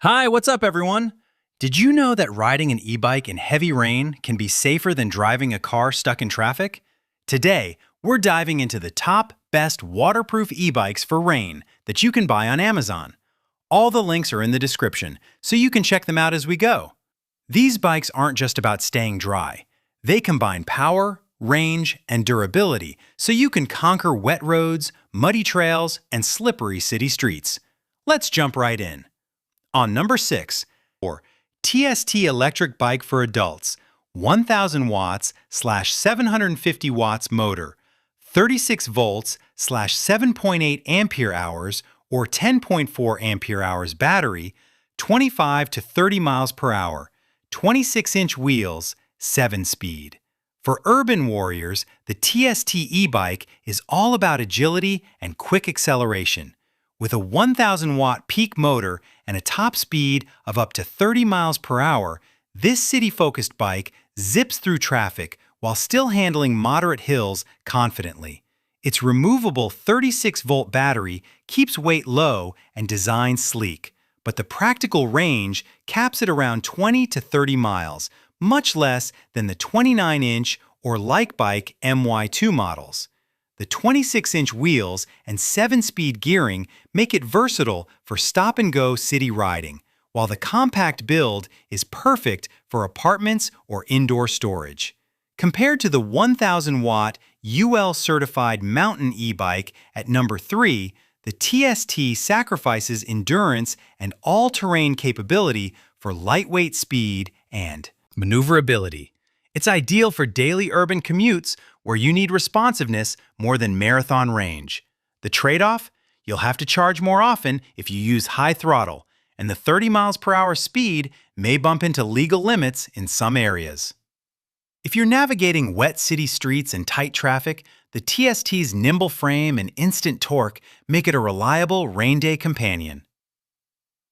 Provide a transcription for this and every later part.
Hi, what's up, everyone? Did you know that riding an e-bike in heavy rain can be safer than driving a car stuck in traffic? Today, we're diving into the top, best waterproof e-bikes for rain that you can buy on Amazon. All the links are in the description, so you can check them out as we go. These bikes aren't just about staying dry. They combine power, range, and durability so you can conquer wet roads, muddy trails, and slippery city streets. Let's jump right in. On number 6, or TST electric bike for adults, 1000 watts / 750 watts motor, 36 volts / 7.8 ampere hours or 10.4 ampere hours battery, 25 to 30 miles per hour, 26-inch wheels, 7-speed. For urban warriors, the TST e-bike is all about agility and quick acceleration. With a 1,000-watt peak motor and a top speed of up to 30 miles per hour, this city-focused bike zips through traffic while still handling moderate hills confidently. Its removable 36-volt battery keeps weight low and design sleek, but the practical range caps it around 20 to 30 miles, much less than the 29-inch or Likebike MY2 models. The 26-inch wheels and 7-speed gearing make it versatile for stop-and-go city riding, while the compact build is perfect for apartments or indoor storage. Compared to the 1,000-watt UL-certified mountain e-bike at number 3, the TST sacrifices endurance and all-terrain capability for lightweight speed and maneuverability. It's ideal for daily urban commutes where you need responsiveness more than marathon range. The trade-off? You'll have to charge more often if you use high throttle, and the 30 miles per hour speed may bump into legal limits in some areas. If you're navigating wet city streets and tight traffic, the TST's nimble frame and instant torque make it a reliable rain day companion.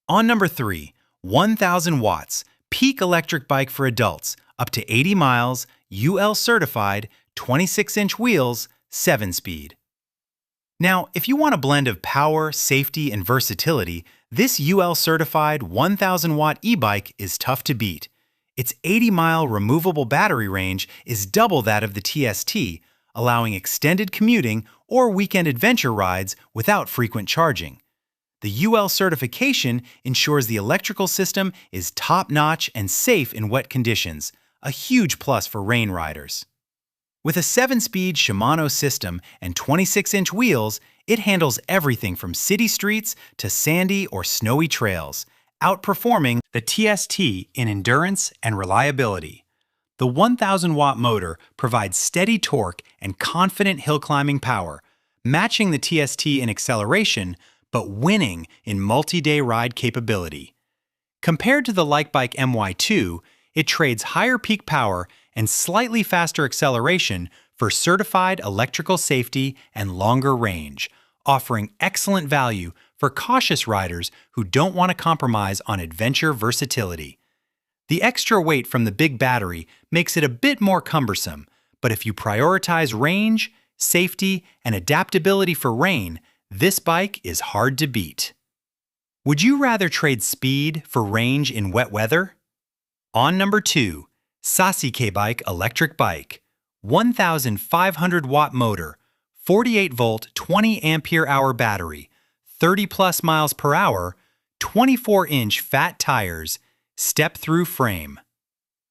On number 3, 1000 watts, peak electric bike for adults, up to 80 miles, UL certified, 26-inch wheels, 7-speed. Now, if you want a blend of power, safety, and versatility, this UL-certified 1,000-watt e-bike is tough to beat. Its 80-mile removable battery range is double that of the TST, allowing extended commuting or weekend adventure rides without frequent charging. The UL certification ensures the electrical system is top-notch and safe in wet conditions, a huge plus for rain riders. With a 7-speed Shimano system and 26-inch wheels, it handles everything from city streets to sandy or snowy trails, outperforming the TST in endurance and reliability. The 1,000-watt motor provides steady torque and confident hill-climbing power, matching the TST in acceleration but winning in multi-day ride capability. Compared to the Likebike MY2, it trades higher peak power and slightly faster acceleration for certified electrical safety and longer range, offering excellent value for cautious riders who don't want to compromise on adventure versatility. The extra weight from the big battery makes it a bit more cumbersome, but if you prioritize range, safety, and adaptability for rain, this bike is hard to beat. Would you rather trade speed for range in wet weather? On number 2, Sasikeibike electric bike, 1,500-watt motor, 48-volt 20 ampere hour battery, 30-plus miles per hour, 24-inch fat tires, step-through frame.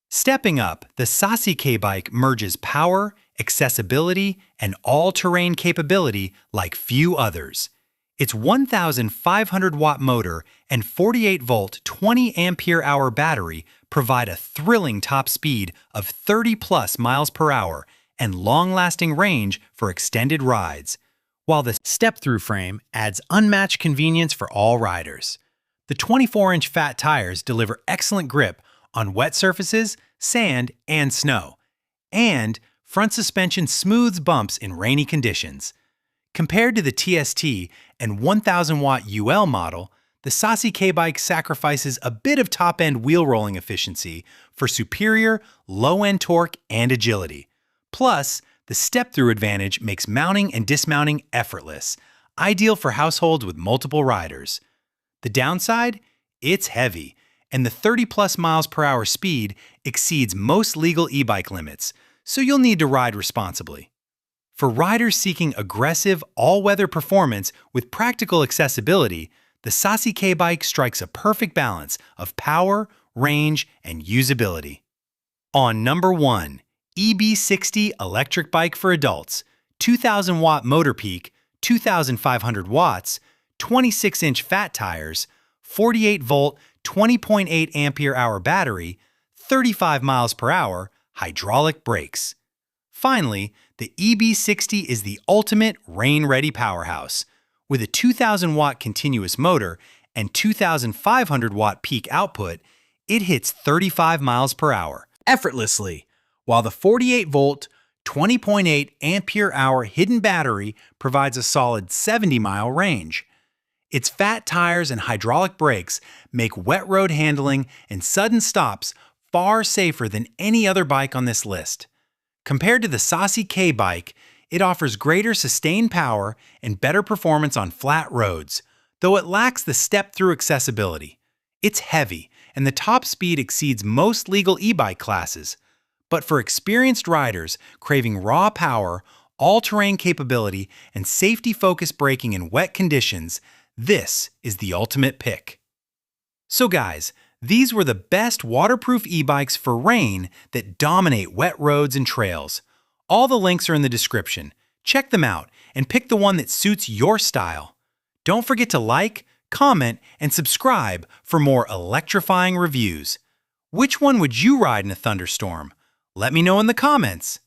Stepping up, the Sasikeibike merges power, accessibility, and all-terrain capability like few others. Its 1,500-watt motor and 48-volt 20 ampere hour battery provide a thrilling top speed of 30-plus miles per hour and long-lasting range for extended rides, while the step-through frame adds unmatched convenience for all riders. The 24-inch fat tires deliver excellent grip on wet surfaces, sand, and snow, and front suspension smooths bumps in rainy conditions. Compared to the TST and 1,000-watt UL model, the Sasikeibike sacrifices a bit of top-end wheel rolling efficiency for superior low-end torque and agility. Plus, the step-through advantage makes mounting and dismounting effortless, ideal for households with multiple riders. The downside? It's heavy, and the 30+ miles per hour speed exceeds most legal e-bike limits, so you'll need to ride responsibly. For riders seeking aggressive, all-weather performance with practical accessibility, the Sasikeibike strikes a perfect balance of power, range, and usability. On number 1, EB60 electric bike for adults, 2,000-watt motor peak, 2,500 watts, 26-inch fat tires, 48-volt, 20.8 ampere-hour battery, 35 miles per hour, hydraulic brakes. Finally, the EB60 is the ultimate rain-ready powerhouse. With a 2,000-watt continuous motor and 2,500-watt peak output, it hits 35 miles per hour effortlessly, while the 48-volt, 20.8 ampere-hour hidden battery provides a solid 70-mile range. Its fat tires and hydraulic brakes make wet road handling and sudden stops far safer than any other bike on this list. Compared to the Sasikeibike, it offers greater sustained power and better performance on flat roads, though it lacks the step-through accessibility. It's heavy, and the top speed exceeds most legal e-bike classes. But for experienced riders craving raw power, all-terrain capability, and safety-focused braking in wet conditions, this is the ultimate pick. So guys, these were the best waterproof e-bikes for rain that dominate wet roads and trails. All the links are in the description. Check them out and pick the one that suits your style. Don't forget to like, comment, and subscribe for more electrifying reviews. Which one would you ride in a thunderstorm? Let me know in the comments.